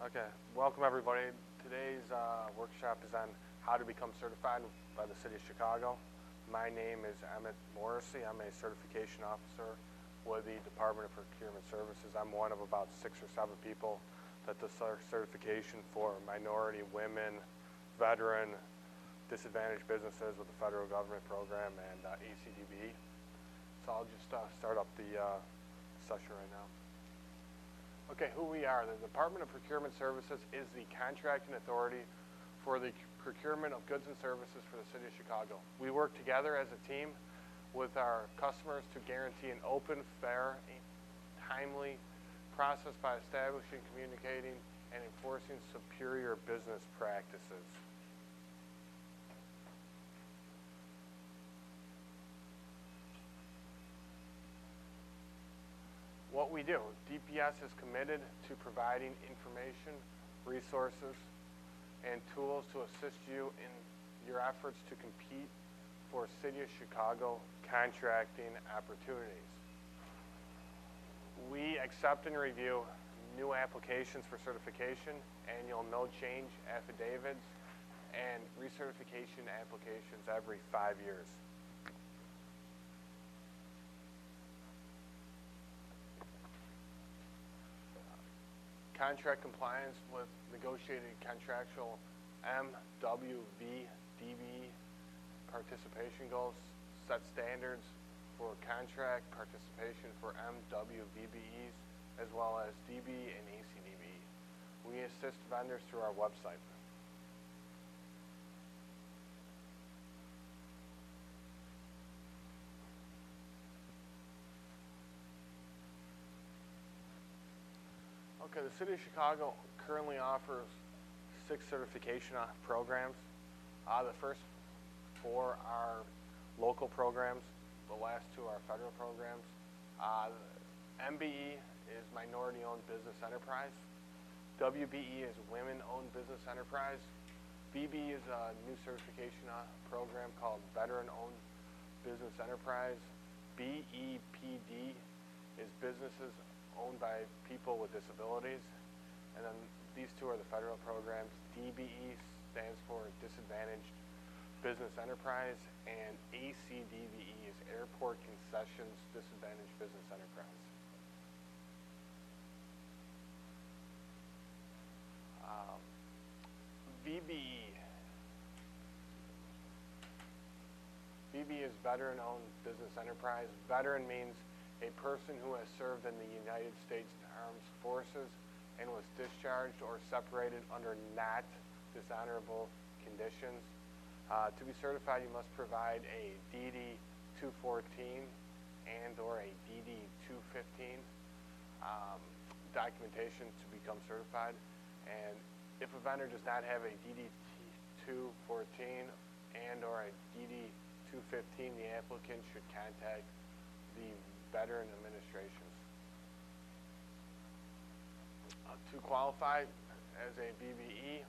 Okay, welcome everybody. Today's workshop is on how to become certified by the City of Chicago. My name is Emmett Morrissey. I'm a certification officer with the Department of Procurement Services. I'm one of about 6 or 7 people that does certification for minority, women, veteran, disadvantaged businesses with the federal government program and ACDBE. So I'll just start up the session right now. Okay, who we are. The Department of Procurement Services is the contracting authority for the procurement of goods and services for the City of Chicago. We work together as a team with our customers to guarantee an open, fair, and timely process by establishing, communicating, and enforcing superior business practices. What we do, DPS is committed to providing information, resources, and tools to assist you in your efforts to compete for City of Chicago contracting opportunities. We accept and review new applications for certification, annual no change affidavits, and recertification applications every 5 years. Contract compliance with negotiated contractual VBE participation goals set standards for contract participation for VBEs as well as DBE and ACDBE. We assist vendors through our website. Okay, the City of Chicago currently offers 6 certification programs. The first 4 are local programs. The last 2 are federal programs. MBE is minority-owned business enterprise. WBE is women-owned business enterprise. BBE is a new certification program called veteran-owned business enterprise. BEPD is businesses owned by people with disabilities. And then these 2 are the federal programs. DBE stands for Disadvantaged Business Enterprise, and ACDBE is Airport Concessions Disadvantaged Business Enterprise. VBE. VBE is Veteran-Owned Business Enterprise. Veteran means a person who has served in the United States Armed Forces and was discharged or separated under not dishonorable conditions. To be certified, you must provide a DD 214 and or a DD 215 documentation to become certified. And if a vendor does not have a DD 214 and or a DD 215, the applicant should contact the Veteran Administrations. To qualify as a VBE,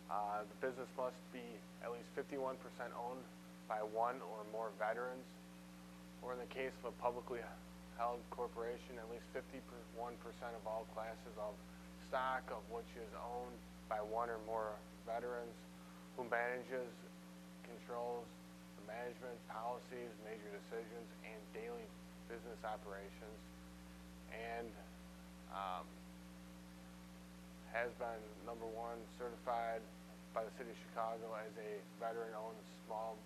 the business must be at least 51% owned by 1 or more veterans, or in the case of a publicly held corporation, at least 51% of all classes of stock of which is owned by 1 or more veterans, who manages, controls the management, policies, major decisions, and daily business operations, and has been number 1 certified by the City of Chicago as a veteran-owned small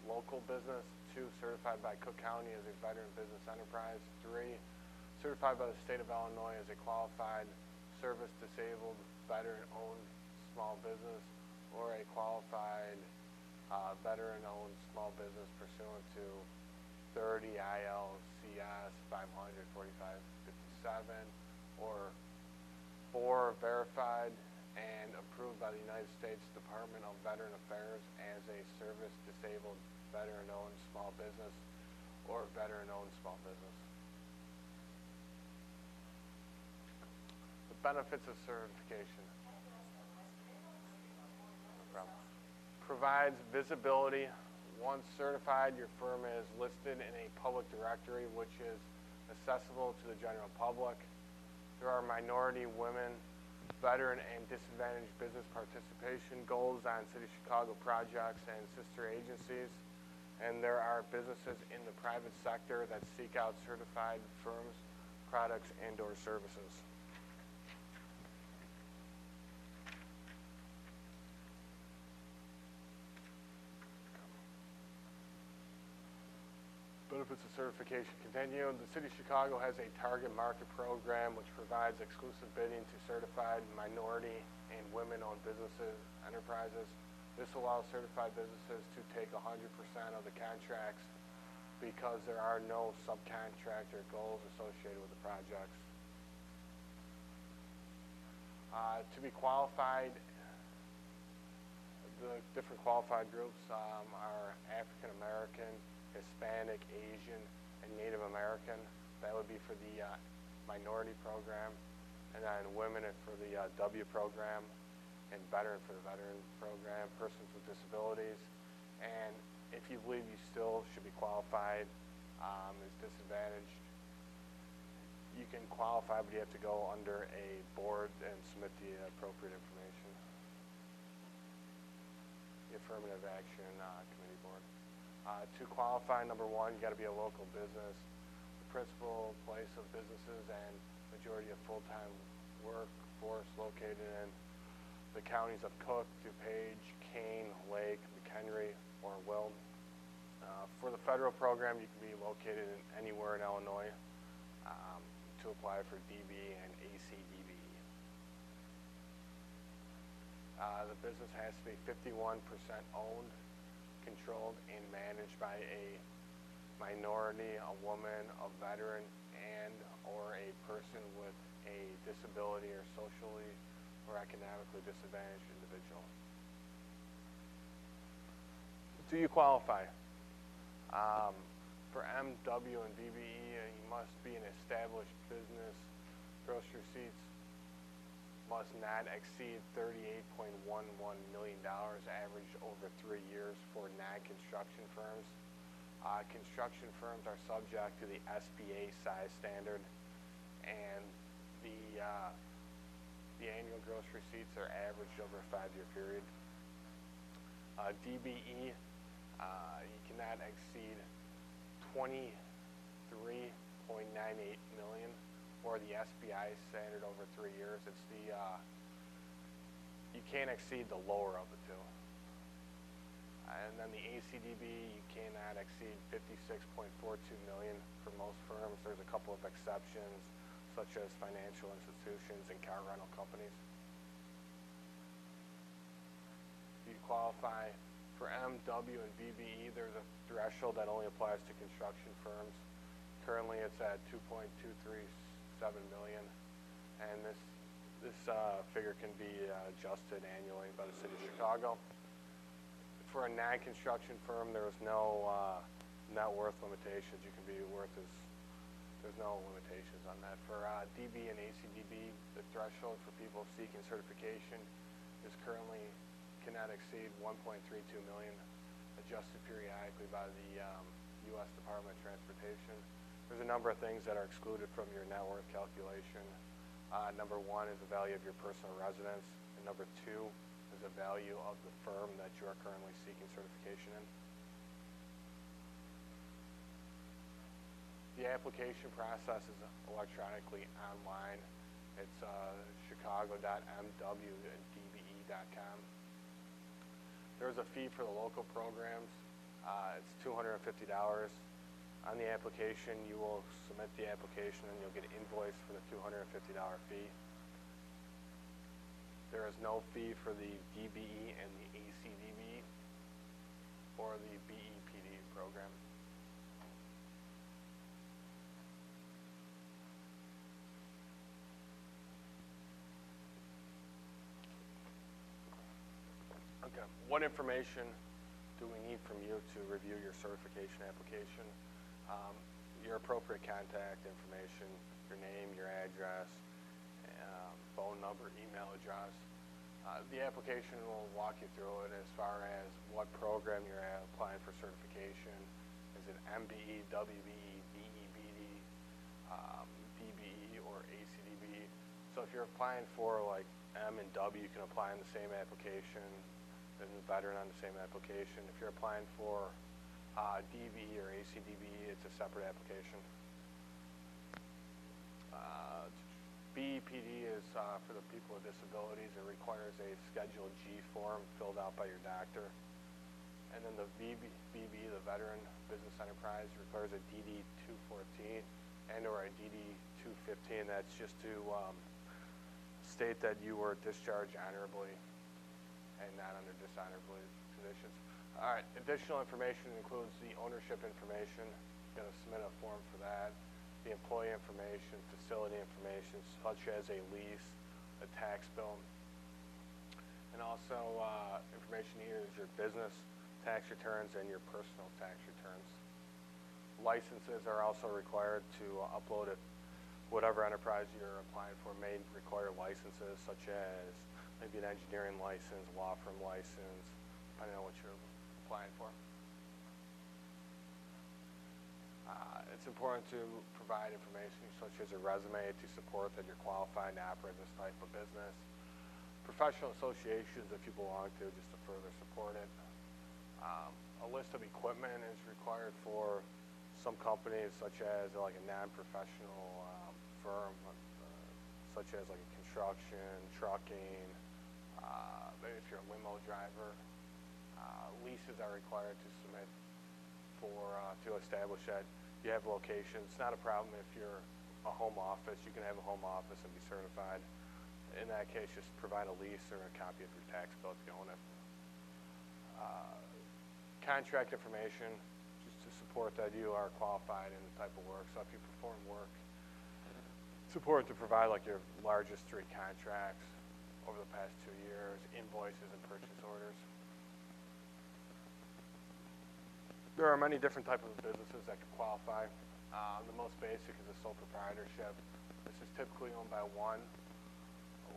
local business. 2, certified by Cook County as a veteran business enterprise. 3, certified by the State of Illinois as a qualified service disabled veteran-owned small business, or a qualified veteran-owned small business pursuant to 30 ILCS 500-4557, or 4, verified and approved by the United States Department of Veteran Affairs as a service disabled veteran-owned small business or veteran-owned small business. The benefits of certification. No problem. Provides visibility. Once certified, your firm is listed in a public directory which is accessible to the general public. There are minority, women, veteran and disadvantaged business participation goals on City of Chicago projects and sister agencies. And there are businesses in the private sector that seek out certified firms, products, and/or services. Benefits of certification continue. The City of Chicago has a target market program which provides exclusive bidding to certified minority and women-owned businesses, enterprises. This allows certified businesses to take 100% of the contracts because there are no subcontractor goals associated with the projects. To be qualified, the different qualified groups are African American, Hispanic, Asian, and Native American. That would be for the minority program, and then women for the W program, and veteran for the veteran program, persons with disabilities. And if you believe you still should be qualified as disadvantaged, you can qualify, but you have to go under a board and submit the appropriate information. The Affirmative Action Committee Board. To qualify, number one, you got to be a local business. The principal place of businesses and majority of full-time workforce located in the counties of Cook, DuPage, Kane, Lake, McHenry, or Wilton. For the federal program, you can be located in anywhere in Illinois to apply for DBE and ACDBE. The business has to be 51% owned, controlled, and managed by a minority, a woman, a veteran, and or a person with a disability or socially or economically disadvantaged individual. Do you qualify? For MW and VBE, you must be an established business. Gross receipts must not exceed $38.11 million averaged over 3 years for non-construction firms. Construction firms are subject to the SBA size standard, and the annual gross receipts are averaged over a 5-year period. DBE, you cannot exceed $23.98 million, or the SBI standard over 3 years. It's the you can't exceed the lower of the two. And then the ACDBE, you cannot exceed $56.42 million for most firms. There's a couple of exceptions, such as financial institutions and car rental companies. You qualify for MW and VBE. There's a threshold that only applies to construction firms. Currently, it's at $2.237 million, and this figure can be adjusted annually by the City of Chicago. For a non-construction firm, there is no net worth limitations. You can be worth there's no limitations on that. For DB and ACDB, the threshold for people seeking certification is currently cannot exceed $1.32 million, adjusted periodically by the U.S. Department of Transportation. There's a number of things that are excluded from your net worth calculation. Number one is the value of your personal residence, and number two is the value of the firm that you are currently seeking certification in. The application process is electronically online. It's chicago.mw.dbe.com. There's a fee for the local programs. It's $250. On the application, you will submit the application and you'll get invoiced for the $250 fee. There is no fee for the DBE and the ACDBE or the BEPD program. Okay, what information do we need from you to review your certification application? Your appropriate contact information, your name, your address, phone number, email address. The application will walk you through it as far as what program you're applying for certification. Is it MBE, WBE, BEPD, DBE, or ACDBE? So if you're applying for like M and W can apply on the same application, and the veteran on the same application. If you're applying for DBE or ACDBE, it's a separate application. BEPD is for the people with disabilities. It requires a Schedule G form filled out by your doctor. And then the VBE, the Veteran Business Enterprise, requires a DD 214 and or a DD 215. That's just to state that you were discharged honorably and not under dishonorably conditions. All right, additional information includes the ownership information. You're going to submit a form for that. The employee information, facility information, such as a lease, a tax bill, and also information needed is your business tax returns and your personal tax returns. Licenses are also required to upload it. Whatever enterprise you're applying for may require licenses, such as maybe an engineering license, law firm license, depending on what you're applying for. It's important to provide information such as a resume to support that you're qualified to operate this type of business. Professional associations that you belong to, just to further support it. A list of equipment is required for some companies, such as like a non-professional firm, such as like a construction, trucking, maybe if you're a limo driver. Leases are required to submit for to establish that you have locations. It's not a problem if you're a home office. You can have a home office and be certified. In that case, just provide a lease or a copy of your tax bill if you own it. Contract information, just to support that you are qualified in the type of work. So if you perform work, it's important to provide like your largest 3 contracts over the past 2 years, invoices and purchase orders. There are many different types of businesses that can qualify. The most basic is a sole proprietorship. This is typically owned by one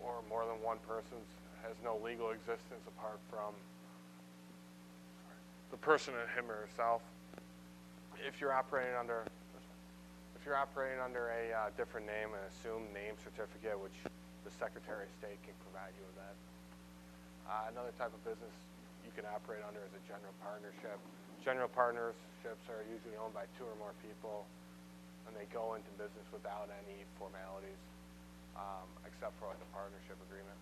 or more than one person. Has no legal existence apart from the person, him or herself. If you're operating under a different name, an assumed name certificate, which the Secretary of State can provide you with that. Another type of business you can operate under is a general partnership. General partnerships are usually owned by 2 or more people, and they go into business without any formalities, except for like a partnership agreement.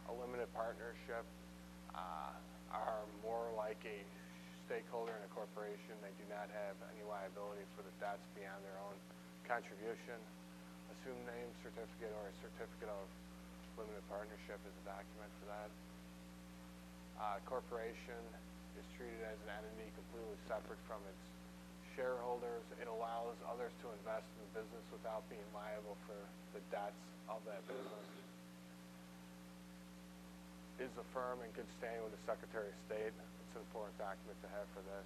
A limited partnership are more like a stakeholder in a corporation. They do not have any liability for the debts beyond their own contribution. Assumed name certificate or a certificate of limited partnership is a document for that. Corporation is treated as an entity completely separate from its shareholders. It allows others to invest in the business without being liable for the debts of that business. Is the firm in good standing with the Secretary of State? It's an important document to have for this.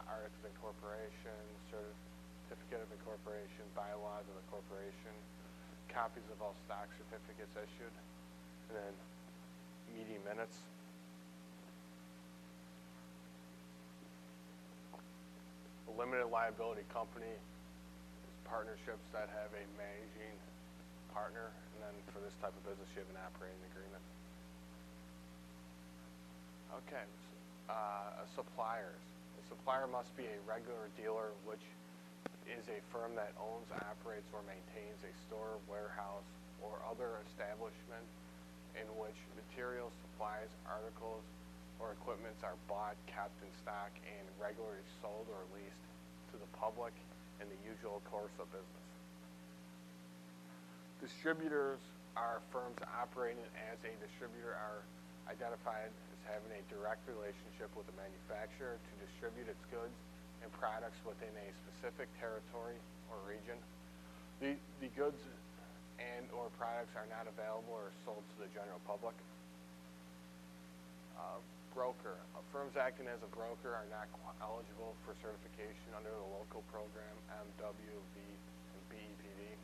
Articles of incorporation, certificate of incorporation, bylaws of the corporation, copies of all stock certificates issued, and then meeting minutes. A limited liability company is partnerships that have a managing partner, and then for this type of business you have an operating agreement. Okay, suppliers. A supplier must be a regular dealer, which is a firm that owns, operates, or maintains a store, warehouse, or other establishment in which materials, supplies, articles, or equipments are bought, kept in stock, and regularly sold or leased to the public in the usual course of business. Distributors are firms operating as a distributor are identified as having a direct relationship with the manufacturer to distribute its goods and products within a specific territory or region. The goods and or products are not available or sold to the general public. Broker. Firms acting as a broker are not eligible for certification under the local program MWV and BEPD.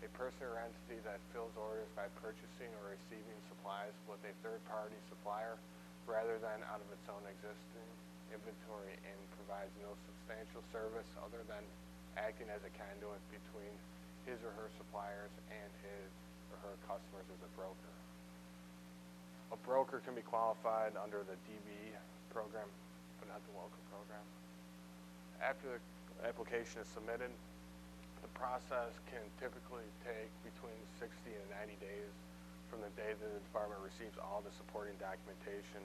A person or entity that fills orders by purchasing or receiving supplies with a third-party supplier rather than out of its own existing inventory and provides no substantial service other than acting as a conduit between his or her suppliers and his or her customers as a broker. A broker can be qualified under the DBE program, but not the local program. After the application is submitted, the process can typically take between 60 and 90 days from the day that the department receives all the supporting documentation.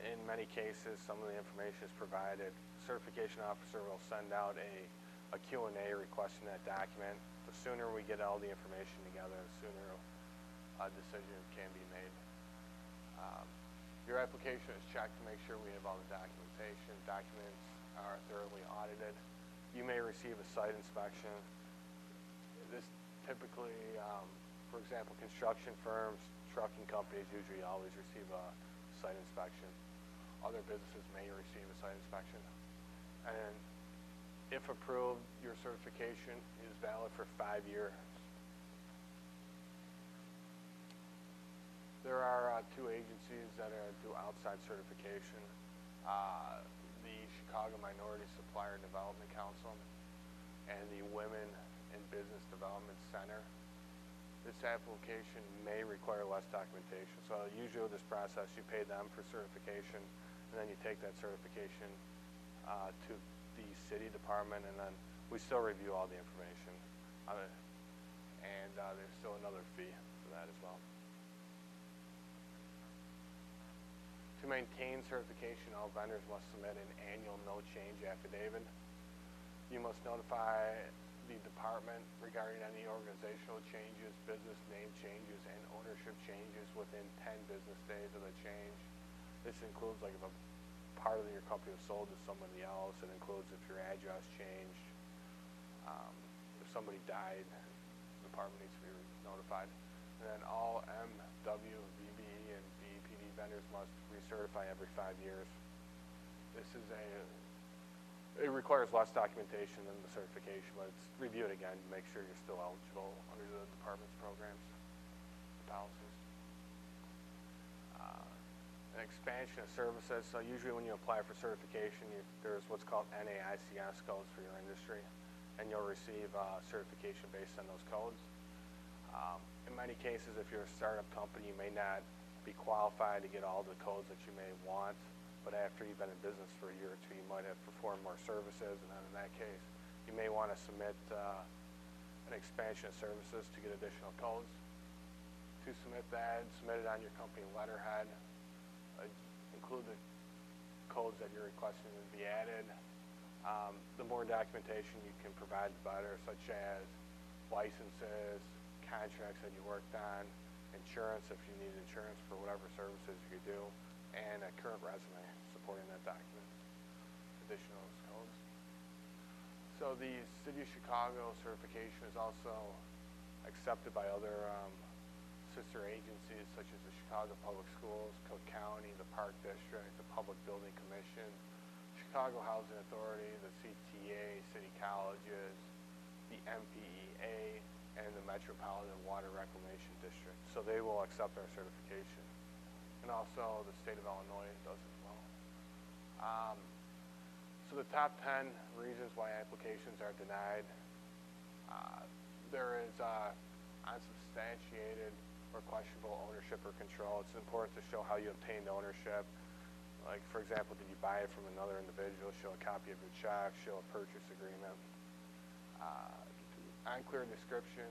In many cases, some of the information is provided. Certification officer will send out a Q&A requesting that document. The sooner we get all the information together, the sooner a decision can be made. Your application is checked to make sure we have all the documentation. Documents are thoroughly audited. You may receive a site inspection. This typically, for example, construction firms, trucking companies usually always receive a site inspection. Other businesses may receive a site inspection. And if approved, your certification is valid for 5 years. There are 2 agencies that do outside certification. The Chicago Minority Supplier Development Council and the Women in Business Development Center. This application may require less documentation. So usually with this process, you pay them for certification, and then you take that certification to the city department, and then we still review all the information. And there's still another fee for that as well. To maintain certification, all vendors must submit an annual no change affidavit. You must notify the department regarding any organizational changes, business name changes, and ownership changes within 10 business days of the change. This includes like if a part of your company was sold to somebody else. It includes if your address changed, if somebody died, the department needs to be notified. And then all MW, VBE, and BEPD vendors must recertify every 5 years. This is it requires less documentation than the certification, but it's reviewed again to make sure you're still eligible under the department's programs and policies. An expansion of services. So usually when you apply for certification, there's what's called NAICS codes for your industry, and you'll receive certification based on those codes. In many cases, if you're a startup company, you may not be qualified to get all the codes that you may want, but after you've been in business for a year or 2, you might have performed more services, and then in that case, you may want to submit an expansion of services to get additional codes. To submit that, submit it on your company letterhead. Include the codes that you're requesting to be added. The more documentation you can provide, the better, such as licenses, contracts that you worked on, insurance if you need insurance for whatever services you do, and a current resume supporting that document, additional codes. So the City of Chicago certification is also accepted by other sister agencies such as the Chicago Public Schools, Cook County, the Park District, the Public Building Commission, Chicago Housing Authority, the CTA, City Colleges, the MPEA, and the Metropolitan Water Reclamation District. So they will accept our certification. And also the state of Illinois does as well. So the top 10 reasons why applications are denied. There is unsubstantiated or questionable ownership or control. It's important to show how you obtained ownership. Like, for example, did you buy it from another individual? Show a copy of your check, show a purchase agreement. Unclear description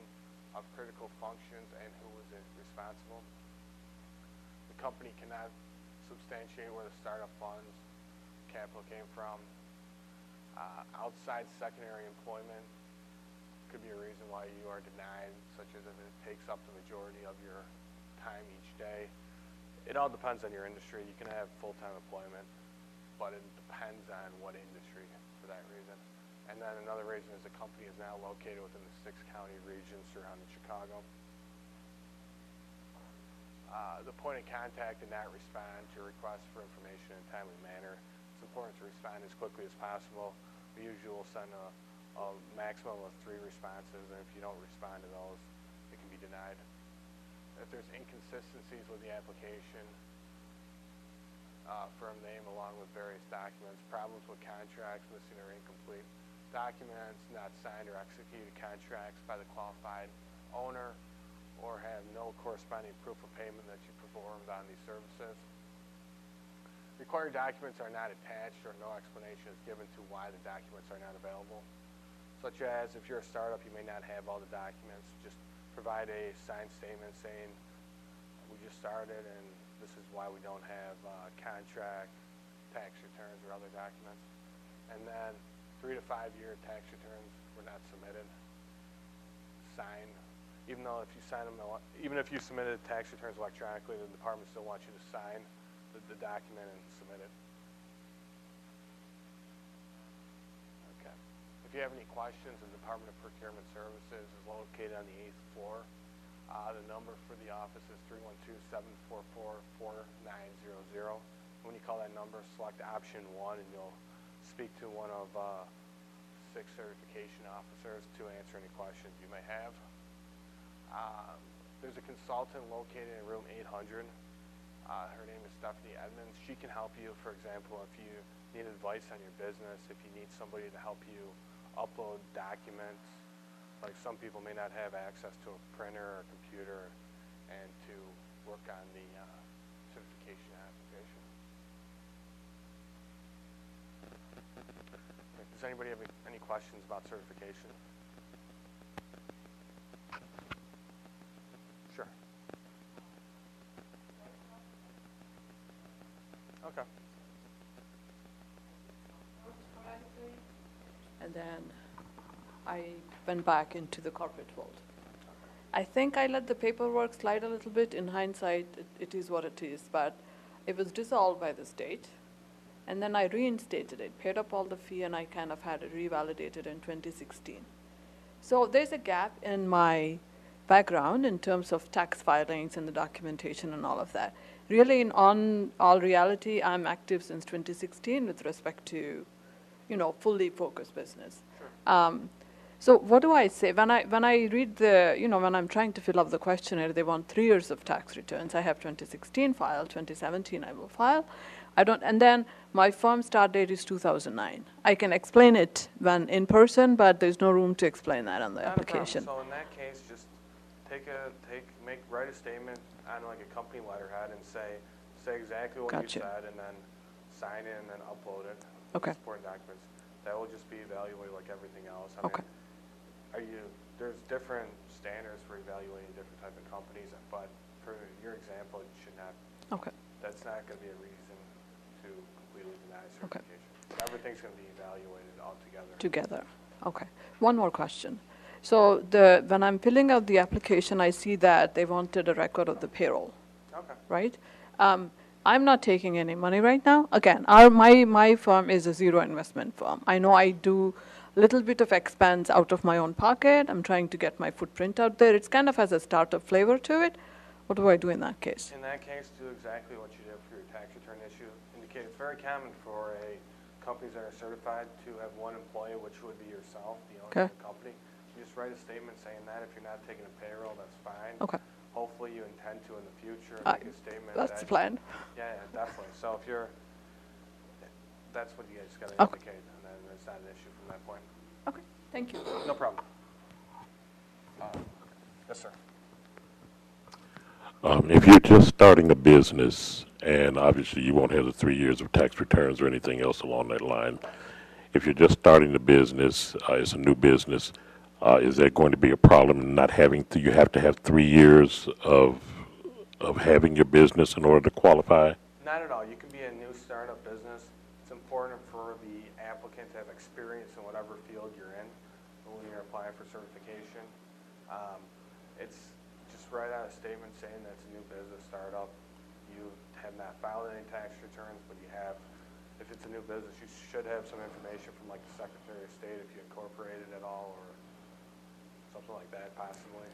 of critical functions and who was responsible. The company cannot substantiate where the startup funds capital came from. Outside secondary employment could be a reason why you are denied, such as if it takes up the majority of your time each day. It all depends on your industry. You can have full-time employment, but it depends on what industry for that reason. And then another reason is the company is now located within the 6 county regions surrounding Chicago. The point of contact did not respond to requests for information in a timely manner. It's important to respond as quickly as possible. We usually will send a maximum of 3 responses, and if you don't respond to those, it can be denied. If there's inconsistencies with the application, firm name along with various documents, problems with contracts, missing or incomplete documents, not signed or executed contracts by the qualified owner, or have no corresponding proof of payment that you performed on these services. Required documents are not attached, or no explanation is given to why the documents are not available. Such as, if you're a startup, you may not have all the documents. Just provide a signed statement saying, we just started and this is why we don't have contract, tax returns, or other documents. And then 3 to 5 year tax returns were not submitted. Sign, even though if you sign them, even if you submitted tax returns electronically, the department still wants you to sign the document and submit it. Okay. If you have any questions, the Department of Procurement Services is located on the 8th floor. The number for the office is 312-744-4900. When you call that number, select option 1 and you'll speak to one of 6 certification officers to answer any questions you may have. There's a consultant located in room 800. Her name is Stephanie Edmonds. She can help you, for example, if you need advice on your business, if you need somebody to help you upload documents. Like some people may not have access to a printer or computer and to work on the certification application. Does anybody have any questions about certification? Sure. Okay. And then I went back into the corporate world. I think I let the paperwork slide a little bit. In hindsight, it is what it is, but it was dissolved by the state. And then I reinstated it, paid up all the fee, and I kind of had it revalidated in 2016. So there's a gap in my background in terms of tax filings and the documentation and all of that. Really, in all reality, I'm active since 2016 with respect to, fully focused business. Sure. So what do I say? When I read when I'm trying to fill up the questionnaire, they want 3 years of tax returns. I have 2016 filed, 2017 I will file. And then my firm start date is 2009. I can explain it when in person, but there's no room to explain that on the application. So in that case, just write a statement on like a company letterhead and say exactly what you said, and then sign it and then upload it. Okay. Supporting documents. That will just be evaluated like everything else. Okay. There's different standards for evaluating different type of companies, but for your example, it should not. Okay. That's not going to be a reason to completely deny certification. Okay. Everything's going to be evaluated all together. Together. Okay. One more question. So when I'm filling out the application, I see that they wanted a record of the payroll. Okay. Right? I'm not taking any money right now. Again, my firm is a zero investment firm. I know I do a little bit of expense out of my own pocket. I'm trying to get my footprint out there. It's kind of has a startup flavor to it. What do I do in that case? In that case, do exactly what you did for your tax return issue. Indicate it's very common for companies that are certified to have one employee, which would be yourself, the owner of the company. You just write a statement saying that. If you're not taking a payroll, that's fine. Okay. Hopefully you intend to in the future make a statement. That's the plan. Yeah, definitely. So if that's what you guys got to indicate, and then it's not an issue from that point. Okay, thank you. No problem. Yes, sir. If you're just starting a business, and obviously you won't have the 3 years of tax returns or anything else along that line, if you're just starting the business, it's a new business, is that going to be a problem not having you have to have 3 years of having your business in order to qualify? Not at all. You can be a new startup business. It's important for the applicant to have experience in whatever field you're in when you're applying for certification. It's just write out a statement saying that it's a new business startup. You have not filed any tax returns, but you have. If it's a new business, you should have some information from like the Secretary of State if you incorporated at all, or something like that, possibly.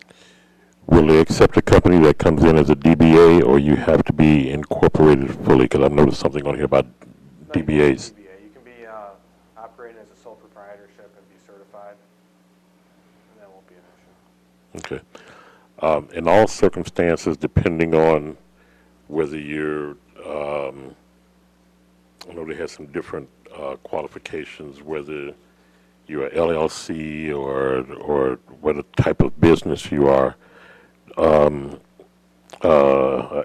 Will they accept a company that comes in as a DBA, or you have to be incorporated fully? Because I've noticed something on here about DBAs. You can be operating as a sole proprietorship and be certified, and that won't be an issue. Okay. In all circumstances, depending on whether you're, I know they have some different qualifications, whether you're a LLC or what type of business you are.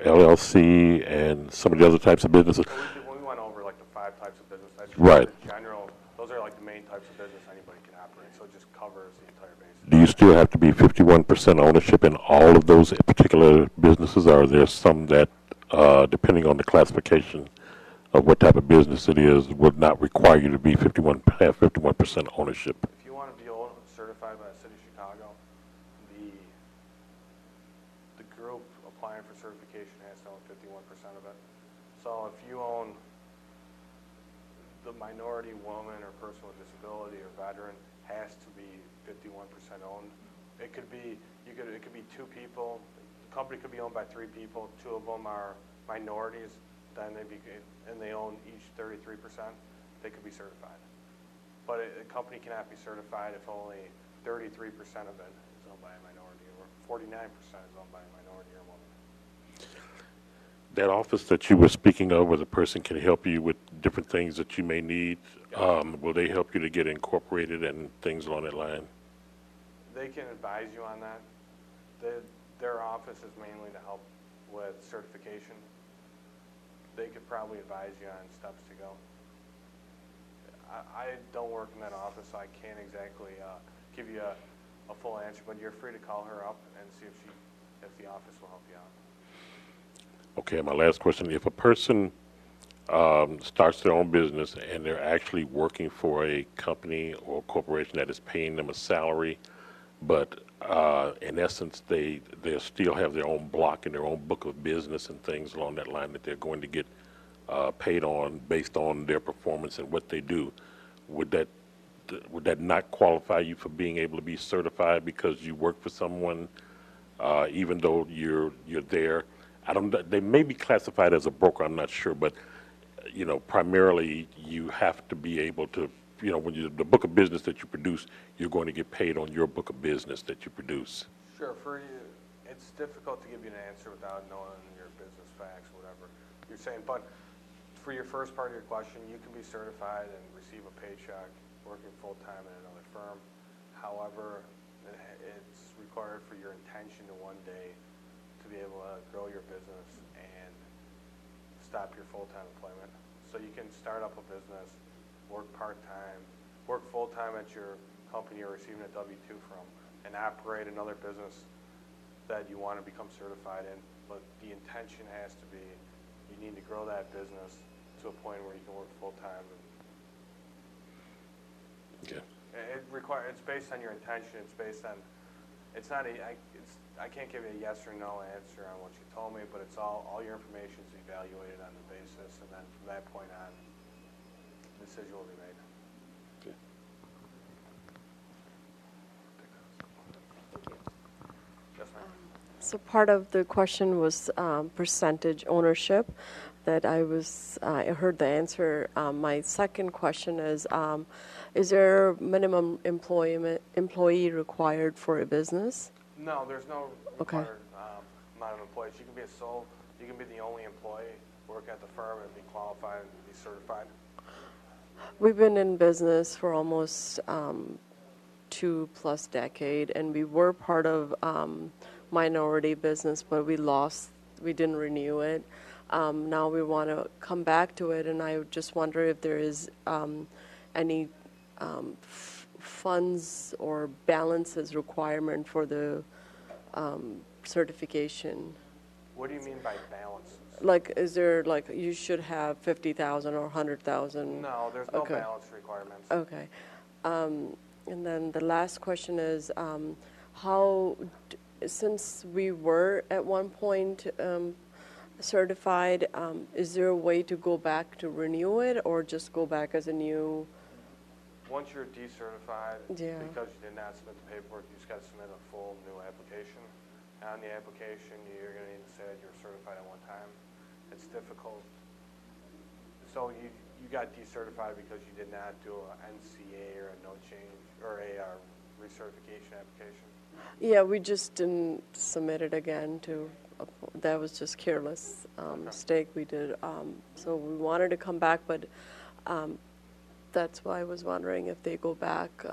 LLC and some of the other types of businesses? So when we went over like the 5 types of business, that's Right. the general, those are like the main types of business anybody can operate, so it just covers the entire basis. Do you still have to be 51% ownership in all of those particular businesses, or are there some that, depending on the classification of what type of business it is, would not require you to be have 51% ownership? If you want to be certified by the city of Chicago, the group applying for certification has to own 51% of it. So if you own the minority woman or person with disability or veteran has to be 51% owned. It could be it could be 2 people. The company could be owned by 3 people. 2 of them are minorities. Then they own each 33%. They could be certified. But a company cannot be certified if only 33% of it is owned by a minority, or 49% is owned by a minority or woman. That office that you were speaking of, where the person can help you with different things that you may need, will they help you to get incorporated and things along that line? They can advise you on that. Their office is mainly to help with certification. They could probably advise you on steps to go. I don't work in that office, so I can't exactly give you a full answer, but you're free to call her up and see if the office will help you out. Okay, my last question. If a person starts their own business and they're actually working for a company or corporation that is paying them a salary, but in essence they still have their own block and their own book of business and things along that line that they're going to get paid on based on their performance and what they do, would that not qualify you for being able to be certified because you work for someone, even though you're there? They may be classified as a broker, I'm not sure, but primarily you have to be able to, when the book of business that you produce, you're going to get paid on your book of business that you produce. Sure, for you, it's difficult to give you an answer without knowing your business facts or whatever you're saying, but for your first part of your question, you can be certified and receive a paycheck working full-time in another firm. However, it's required for your intention to one day to be able to grow your business and stop your full-time employment. So you can start up a business, work part-time, work full-time at your company you're receiving a W-2 from, and operate another business that you want to become certified in. But the intention has to be you need to grow that business to a point where you can work full-time. Okay. It's based on your intention. It's based on, I can't give you a yes or no answer on what you told me, but it's all your information is evaluated on the basis, and then from that point on, the decision will be made. Okay. Yes, ma'am. So part of the question was percentage ownership. That I heard the answer. My second question is there minimum employee required for a business? No, there's no Okay. required amount of employees. You can be you can be the only employee, work at the firm and be qualified and be certified. We've been in business for almost 2+ decades, and we were part of minority business, but we didn't renew it. Now we want to come back to it, and I just wonder if there is any funds or balances requirement for the certification. What do you mean by balances? Like, is there you should have 50,000 or 100,000? No, there's no Okay. balance requirements. Okay. And then the last question is, since we were at one point certified, is there a way to go back to renew it, or just go back as a new? Once you're decertified, Yeah. because you did not submit the paperwork, you just got to submit a full new application. On the application, you're going to need to say that you're certified at one time. It's difficult. So you got decertified because you did not do an NCA or a no change or a recertification application? Yeah, we just didn't submit it again that was just careless mistake we did. So we wanted to come back, but that's why I was wondering if they go back.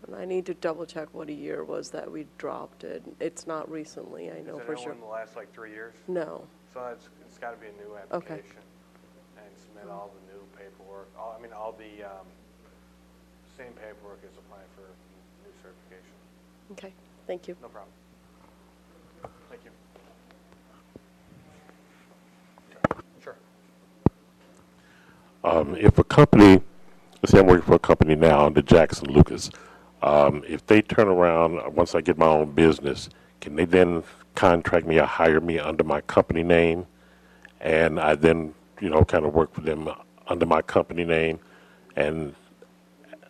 And I need to double check what year was that we dropped it. It's not recently, I know Is for it sure. in the last like 3 years? No. So it's got to be a new Okay. application. And submit all the new paperwork, all the same paperwork as applying for new certification. Okay, thank you. No problem. Thank you. Sure. If a company, let's say I'm working for a company now, the Jackson Lucas, if they turn around, once I get my own business, can they then contract me or hire me under my company name? And I then, kind of work for them under my company name, and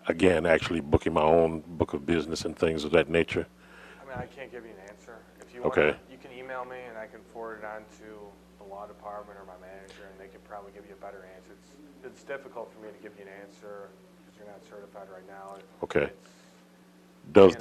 again, actually booking my own book of business and things of that nature. I mean, I can't give you an answer. If you want, Okay. you can email me and I can forward it on to the law department or my manager, and they can probably give you a better answer. It's difficult for me to give you an answer because you're not certified right now. Okay. It's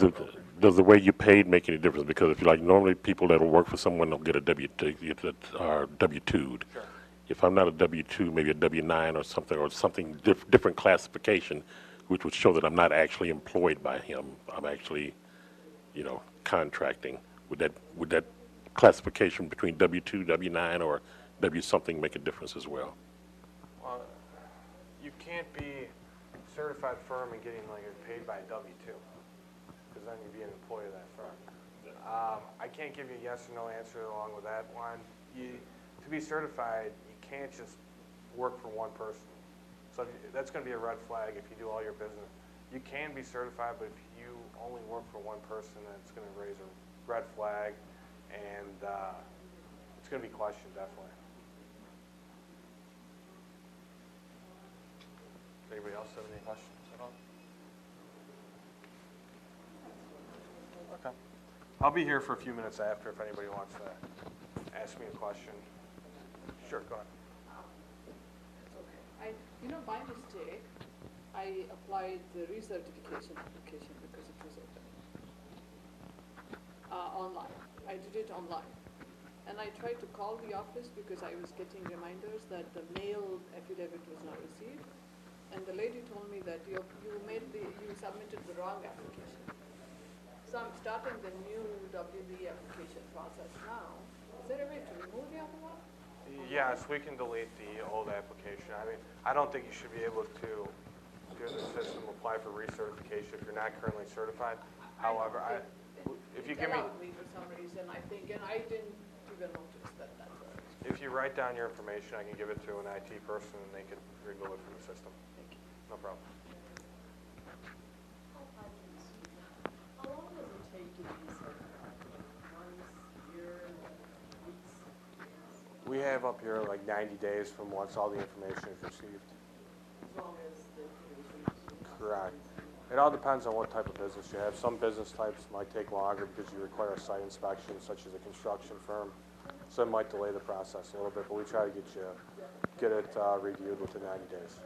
Does the way you paid make any difference? Because if you like, normally people that will work for someone will get a W-2'd. Sure. If I'm not a W-2, maybe a W-9 or something different classification, which would show that I'm not actually employed by him. I'm actually, contracting. Would that classification between W-2, W-9, or W something make a difference as well? Well, you can't be a certified firm and getting like paid by a W-2, because then you'd be an employee of that firm. I can't give you a yes or no answer along with that one. To be certified, you can't just work for one person. So that's going to be a red flag if you do all your business. You can be certified, but if you only work for one person, that's going to raise a red flag, and it's going to be questioned, definitely. Anybody else have any questions at all? Okay. I'll be here for a few minutes after if anybody wants to ask me a question. Sure, go ahead. By mistake, I applied the recertification application because it was open online. I did it online. And I tried to call the office because I was getting reminders that the mailed affidavit was not received. And the lady told me that you submitted the wrong application. So I'm starting the new WB application process now. Is there a way to remove the other one? Yes, we can delete the old application. I mean, I don't think you should be able to, through the system, apply for recertification if you're not currently certified. However, if you give me, allowed me for some reason, I think, and I didn't even notice that that's what it was. if you write down your information, I can give it to an IT person and they can remove it from the system. Thank you. No problem. How long does it take to be certified? Months, year, weeks? We have up here like 90 days from once all the information is received. As long as the information is received? Correct. It all depends on what type of business you have. Some business types might take longer because you require a site inspection, such as a construction firm. So it might delay the process a little bit, but we try to get it reviewed within 90 days.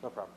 No problem.